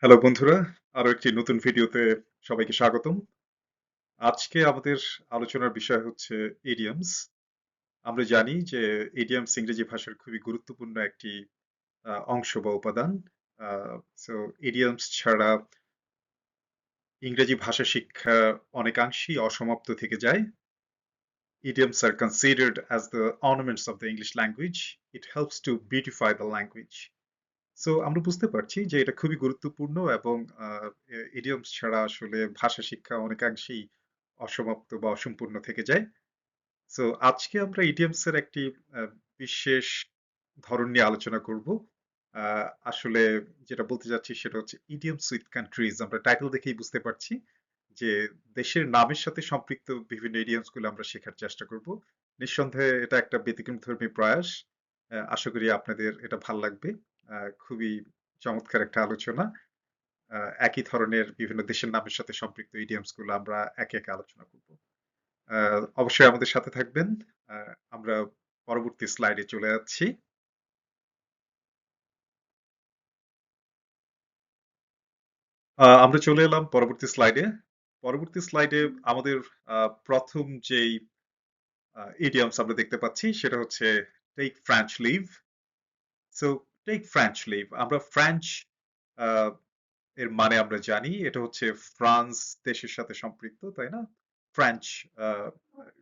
Hello বন্ধুরা, আরো একটি নতুন ভিডিওতে সবাইকে স্বাগতম। আজকে আমাদের আলোচনার বিষয় হচ্ছে ইডিয়মস। আমরা জানি যে ইডিয়মস ইংরেজি ভাষার খুবই গুরুত্বপূর্ণ একটি অংশ বা উপাদান। সো ইডিয়মস ছাড়া ইংরেজি ভাষা শিক্ষা অনেকাংশেই অসমাপ্ত থেকে যায়। Idioms are considered as the ornaments of the English language. It helps to beautify the language. So আমরা বুঝতে পারছি যে এটা খুবই গুরুত্বপূর্ণ এবং ইডিয়মস ছাড়া আসলে ভাষা শিক্ষা অনেকাংশেই অসমাপ্ত বা অসম্পূর্ণ থেকে যায়। সো আজকে আমরা ইডিয়মস এর একটি বিশেষ ধরন নিয়ে আলোচনা করব। আসলে যেটা বলতে যাচ্ছি সেটা হচ্ছে ইডিয়মস উইথ কান্ট্রিজ। আমরা টাইটেল দেখেই বুঝতে পারছি যে দেশের নামের সাথে সম্পৃক্ত বিভিন্ন ইডিয়মস গুলো আমরা শেখার চেষ্টা করব। নিঃসন্দেহে এটা একটা ব্যতিক্রমধর্মী প্রয়াস। আশা করি আপনাদের এটা ভাল লাগবে। খুবই চমৎকার একটা আলোচনা। একই ধরনের বিভিন্ন দেশের নামের সাথে সম্পৃক্ত ইডিয়মস গুলো আমরা একে একে আলোচনা করব। অবশ্যই আমাদের সাথে থাকবেন। আমরা পরবর্তী স্লাইডে চলে যাচ্ছি। আমরা চলে এলাম পরবর্তী স্লাইডে। পরবর্তী স্লাইডে আমাদের প্রথম যেই ইডিয়মস আমরা দেখতে পাচ্ছি সেটা হচ্ছে take French leave. So take French leave, আমরা ফ্রেঞ্চ এর মানে আমরা জানি এটা হচ্ছে ফ্রান্স দেশের সাথে সম্পৃক্ত, তাই না? ফ্রেঞ্চ আহ,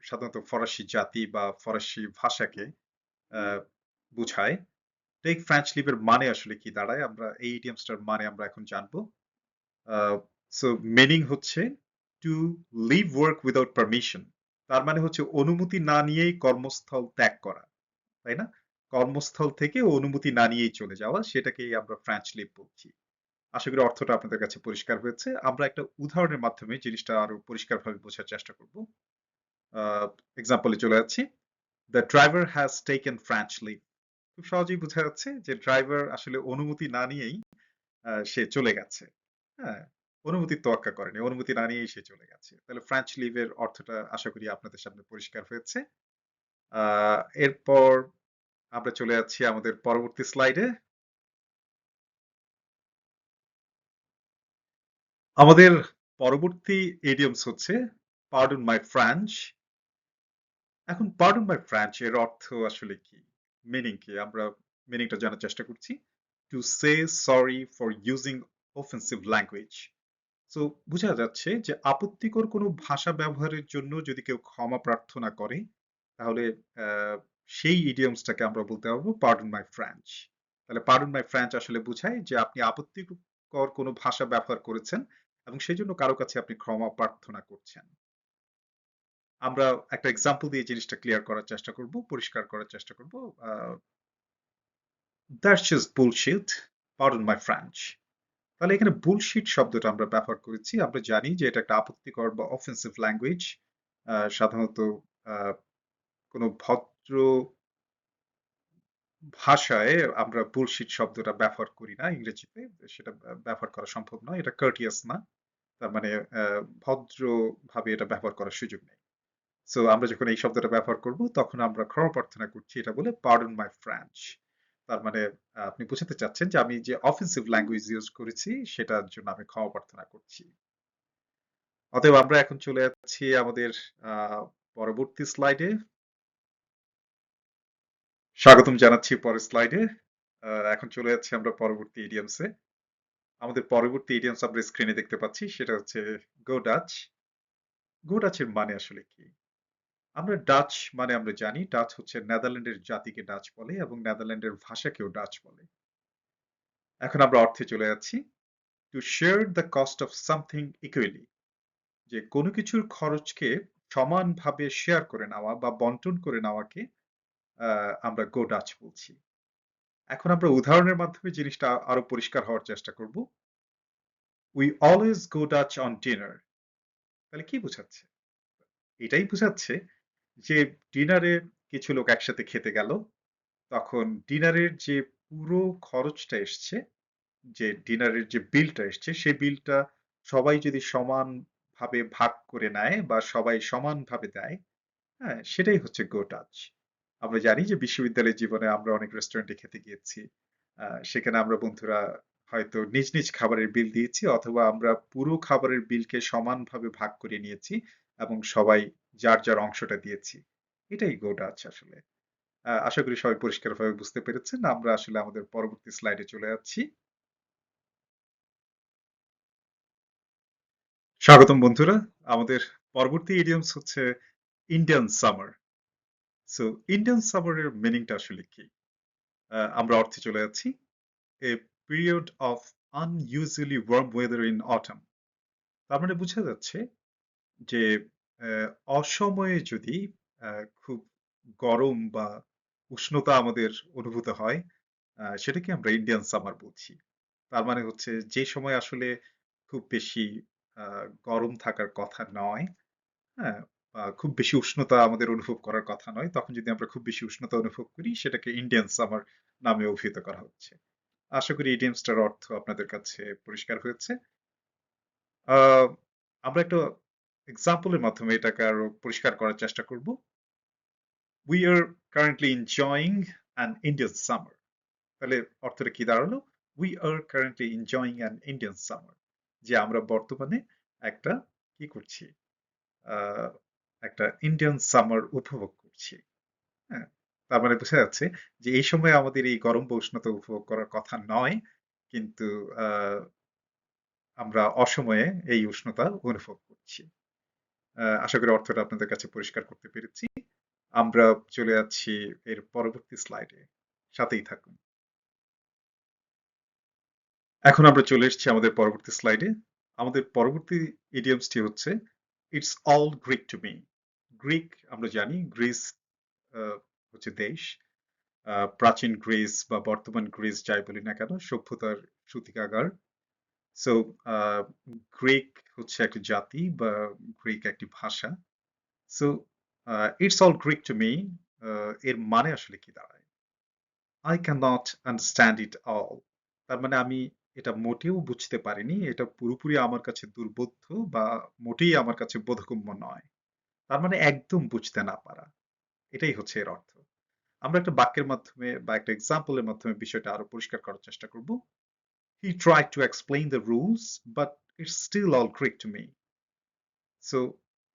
সাধারণত ফরাসি জাতি বা ফরাসি ভাষাকে আহ, বোঝায়। টেক ফ্রেঞ্চ লিভের মানে আসলে কি দাঁড়ায়, আমরা এই ইডিয়মসটার মানে আমরা এখন জানবো। সো মিনিং হচ্ছে to leave work without permission. তার মানে হচ্ছে অনুমতি না নিয়েই কর্মস্থল ত্যাগ করা, তাই না? কর্মস্থল থেকে অনুমতি না নিয়েই চলে যাওয়া, সেটাকেই আমরা ফ্রেঞ্চ লিভ বলছি। আশা করি অর্থটা আপনাদের কাছে পরিষ্কার হয়েছে। আমরা একটা উদাহরণের মাধ্যমে জিনিসটা আরো পরিষ্কারভাবে বোঝার চেষ্টা করব। এক্সাম্পলে চলে যাচ্ছি। The driver has taken French leave. খুব সহজেই বোঝা যাচ্ছে যে ড্রাইভার আসলে অনুমতি না নিয়েই সে চলে গেছে। হ্যাঁ, অনুমতির তোয়াক্কা করেনি, অনুমতি না নিয়েই সে চলে গেছে। তাহলে ফ্রেঞ্চ লিভের অর্থটা আশা করি আপনাদের সামনে পরিষ্কার হয়েছে। এরপর আমরা চলে যাচ্ছি আমাদের পরবর্তী স্লাইডে। আমাদের পরবর্তী ইডিয়মস হচ্ছে পার্ডন মাই ফ্রেঞ্চ। এখন পার্ডন মাই ফ্রেঞ্চ এর অর্থ আসলে কি, মিনিং কি, আমরা মিনিংটা জানার চেষ্টা করছি। To say sorry for using offensive language. So বোঝা যাচ্ছে যে আপত্তিকর কোনো ভাষা ব্যবহারের জন্য যদি কেউ ক্ষমা প্রার্থনা করে, তাহলে আহ, সেই ইডিয়মসটাকে আমরা বলতে পারবো পার্ডন মাই ফ্রেঞ্চ। তাহলে পার্ডন মাই ফ্রেঞ্চ আসলে বোঝায় যে আপনি আপত্তিকর কোনো ভাষা ব্যবহার করেছেন এবং সেই জন্য কারো কাছে আপনি ক্ষমা প্রার্থনা করছেন। আমরা একটা এক্সাম্পল দিয়ে জিনিসটা ক্লিয়ার করার চেষ্টা করব, পরিষ্কার করার চেষ্টা করব। That's just bullshit, pardon my French. তাহলে এখানে বুলশিট শব্দটা আমরা ব্যবহার করেছি। আমরা জানি যে এটা একটা আপত্তিকর বা অফেন্সিভ ল্যাঙ্গুয়েজ। সাধারণত আহ, কোনো ভদ্র ভাষায় আমরা বুলশিট শব্দটা ব্যবহার করি না ইংরেজিতে। সেটা ব্যবহার করা সম্ভব নয়, এটা কার্টিয়াস না। তার মানে ভদ্র ভাবে এটা ব্যবহার করার সুযোগ নেই। সো আমরা যখন এই শব্দটা ব্যবহার করব তখন আমরা ক্ষমা প্রার্থনা করছি এটা বলে পার্ডন মাই ফ্রেঞ্চ। তার মানে আপনি বোঝাতে চাচ্ছেন যে আমি যে অফেন্সিভ ল্যাঙ্গুয়েজ ইউজ করেছি সেটার জন্য আমি ক্ষমা প্রার্থনা করছি। অতএব আমরা এখন চলে যাচ্ছি আমাদের আহ, পরবর্তী স্লাইডে। স্বাগতম জানাচ্ছি পরের স্লাইডে। এখন চলে যাচ্ছি আমরা পরবর্তী ইডিয়মসে। আমাদের পরবর্তী ইডিয়মস আমরা স্ক্রিনে দেখতে পাচ্ছি, সেটা হচ্ছে গো ডাচ। গো ডাচের মানে আসলে কি? আমরা ডাচ মানে আমরা জানি ডাচ হচ্ছে নেদারল্যান্ডের জাতিকে ডাচ বলে এবং নেদারল্যান্ডের ভাষাকেও ডাচ বলে। এখন আমরা অর্থে চলে যাচ্ছি। To share the cost of something equally, যে কোনো কিছুর খরচকে সমানভাবে শেয়ার করে নেওয়া বা বন্টন করে নেওয়াকে আমরা গো ডাচ বলছি। এখন আমরা উদাহরণের মাধ্যমে জিনিসটা আরো পরিষ্কার হওয়ার চেষ্টা করব। We always go Dutch on dinner. তাহলে কি বোঝাচ্ছে? এটাই বোঝাচ্ছে যে ডিনারে কিছু লোক একসাথে খেতে গেল, তখন ডিনারের যে পুরো খরচটা এসছে, যে ডিনারের যে বিলটা এসছে সেই বিলটা সবাই যদি সমানভাবে ভাগ করে নেয় বা সবাই সমানভাবে দেয়, হ্যাঁ, সেটাই হচ্ছে গো টাচ। আমরা জানি যে বিশ্ববিদ্যালয়ের জীবনে আমরা অনেক রেস্টুরেন্টে খেতে গিয়েছি। সেখানে আমরা বন্ধুরা হয়তো নিজ নিজ খাবারের বিল দিয়েছি, অথবা আমরা পুরো খাবারের বিলকে সমানভাবে ভাগ করে নিয়েছি এবং সবাই যার যার অংশটা দিয়েছি। এটাই গো ডাচ আসলে। আশা করি সবাই পরিষ্কারভাবে বুঝতে পেরেছেন। আমরা আসলে আমাদের পরবর্তী স্লাইডে চলে যাচ্ছি। স্বাগতম বন্ধুরা। আমাদের পরবর্তী ইডিয়মস হচ্ছে ইন্ডিয়ান সামার। সো ইন্ডিয়ান সামারের মিনিংটা আসলে কি? আমরা অর্থে চলে যাচ্ছি। A period of unusually warm weather in autumn. তার মানে বোঝা যাচ্ছে যে অসময়ে যদি খুব গরম বা উষ্ণতা আমাদের অনুভূত হয়, সেটাকে আমরা ইন্ডিয়ান সামার বলছি। তার মানে হচ্ছে যে সময় আসলে খুব বেশি গরম থাকার কথা নয়, হ্যাঁ? বা খুব বেশি উষ্ণতা আমাদের অনুভব করার কথা নয়। তখন যদি আমরা খুব বেশি উষ্ণতা অনুভব করি, সেটাকে ইন্ডিয়ান সামার নামে অভিহিত করা হচ্ছে। আশা করি ইডিয়মসটার অর্থ আপনাদের কাছে পরিষ্কার হয়েছে। আ আমরা একটা এক্সাম্পলের মাধ্যমে এটাকে আরো পরিষ্কার করার চেষ্টা করব। We are currently enjoying an Indian summer. তাহলে অর্থটা কি দাঁড়ালো? We are currently enjoying an Indian summer. যে আমরা বর্তমানে একটা কি করছি? আহ একটা ইন্ডিয়ান সামার উপভোগ করছি। হ্যাঁ? তার মানে বোঝা যাচ্ছে যে এই সময় আমাদের এই গরম বা উষ্ণতা উপভোগ করার কথা নয়, কিন্তু আমরা অসময়ে এই উষ্ণতা অনুভব করছি। আশা করি অর্থটা আপনাদের কাছে পরিষ্কার করতে পেরেছি। আমরা চলে যাচ্ছি এর পরবর্তী স্লাইডে। সাথেই থাকুন। এখন আমরা চলে এসেছি আমাদের পরবর্তী স্লাইডে। আমাদের পরবর্তী ইডিয়মসটি হচ্ছে it's all Greek to me. Greek আমরা জানি, গ্রিস হচ্ছে দেশ। প্রাচীন গ্রিস বা বর্তমান গ্রিস যাই বলি না কেন, সভ্যতার সূতিকাগার। সো গ্রিক হচ্ছে একটি জাতি বা গ্রিক একটি ভাষা। So it's all Greek to me এর মানে আসলে কি দাঁড়ায়? I cannot understand it all. তার মানে আমি এটা মোটেও বুঝতে পারিনি। এটা পুরোপুরি আমার কাছে দুর্বোধ্য বা মোটেই আমার কাছে বোধগম্য নয়। তার মানে একদম বুঝতে না পারা। এটাই হচ্ছে এর অর্থ। আমরা একটা বাক্যের মাধ্যমে বা একটা এক্সাম্পলের মাধ্যমে বিষয়টা আরো পরিষ্কার করার চেষ্টা করব। He tried to explain the rules, but it's still all Greek to me. So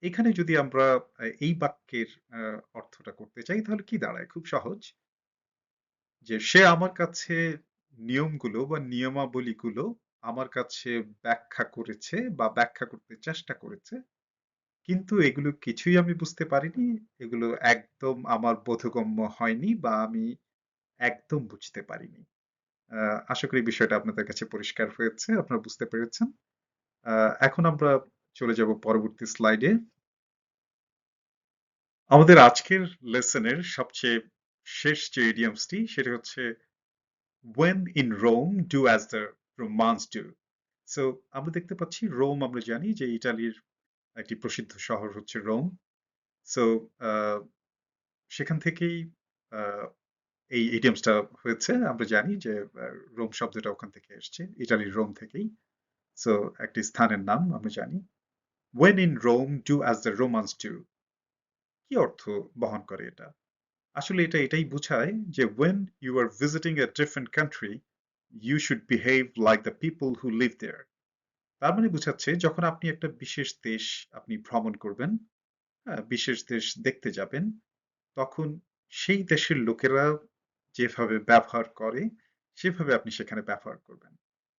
এখানে যদি আমরা এই বাক্যের অর্থটা করতে চাই, তাহলে কি দাঁড়ায়? খুব সহজ। যে সে আমার কাছে নিয়মগুলো বা নিয়মাবলীগুলো আমার কাছে ব্যাখ্যা করেছে বা ব্যাখ্যা করতে চেষ্টা করেছে, কিন্তু এগুলো কিছুই আমি বুঝতে পারিনি। এগুলো একদম আমার বোধগম্য হয়নি বা আমি একদম বুঝতে পারিনি। আশা করি বিষয়টা আপনাদের কাছে পরিষ্কার হয়েছে, আপনারা বুঝতে পেরেছেন। এখন আমরা চলে যাব পরবর্তী স্লাইডে। আমাদের আজকের লেসনের সবচেয়ে শেষ যে ইডিয়মসটি, সেটা হচ্ছে when in Rome do as the Romans do. So আমরা দেখতে পাচ্ছি রোম, আমরা জানি যে ইটালির একটি প্রসিদ্ধ শহর হচ্ছে রোম। সো সেখান থেকেই আহ, এই ইডিয়মসটা হয়েছে। আমরা জানি যে রোম শব্দটা ওখান থেকে এসেছে, ইটালির রোম থেকেই। সো একটি স্থানের নাম আমরা জানি। when in Rome do as the Romans do, কি অর্থ বহন করে এটা? আসলে এটা এটাই বোঝায় যে when you are visiting a different country, you should behave like the people who live there. তার মানে বোঝাচ্ছে যখন আপনি একটা বিশেষ দেশ আপনি ভ্রমণ করবেন, হ্যাঁ, বিশেষ দেশ দেখতে যাবেন, তখন সেই দেশের লোকেরা যেভাবে ব্যবহার করে সেভাবে আপনি সেখানে ব্যবহার করবেন।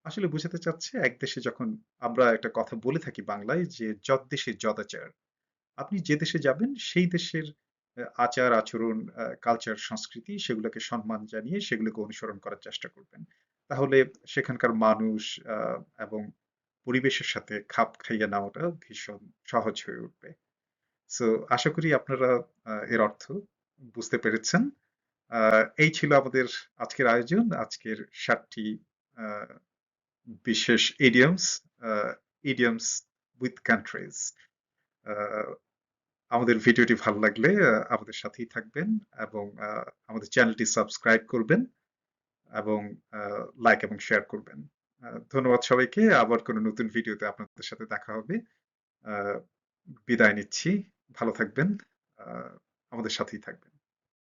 আসলে বোঝাতে চাচ্ছে এক দেশে যখন আমরা একটা কথা বলে থাকি বাংলায় যে যত দেশে যদাচার, আপনি যে দেশে যাবেন সেই দেশের আচার আচরণ, কালচার, সংস্কৃতি সেগুলোকে সম্মান জানিয়ে সেগুলোকে অনুসরণ করার চেষ্টা করবেন। তাহলে সেখানকার মানুষ এবং পরিবেশের সাথে খাপ খাইয়ে নেওয়াটা ভীষণ সহজ হয়ে উঠবে। সো আশা করি আপনারা এর অর্থ বুঝতে পেরেছেন। এই ছিল আমাদের আজকের আয়োজন, আজকের ৭টি আহ, বিশেষ ইডিয়মস, ইডিয়মস উইথ কান্ট্রিজ। আমাদের ভিডিওটি ভালো লাগলে আমাদের সাথেই থাকবেন এবং আমাদের চ্যানেলটি সাবস্ক্রাইব করবেন এবং লাইক এবং শেয়ার করবেন। ধন্যবাদ সবাইকে। আবার কোনো নতুন ভিডিওতে আপনাদের সাথে দেখা হবে। বিদায় নিচ্ছি। ভালো থাকবেন। আমাদের সাথেই থাকবেন।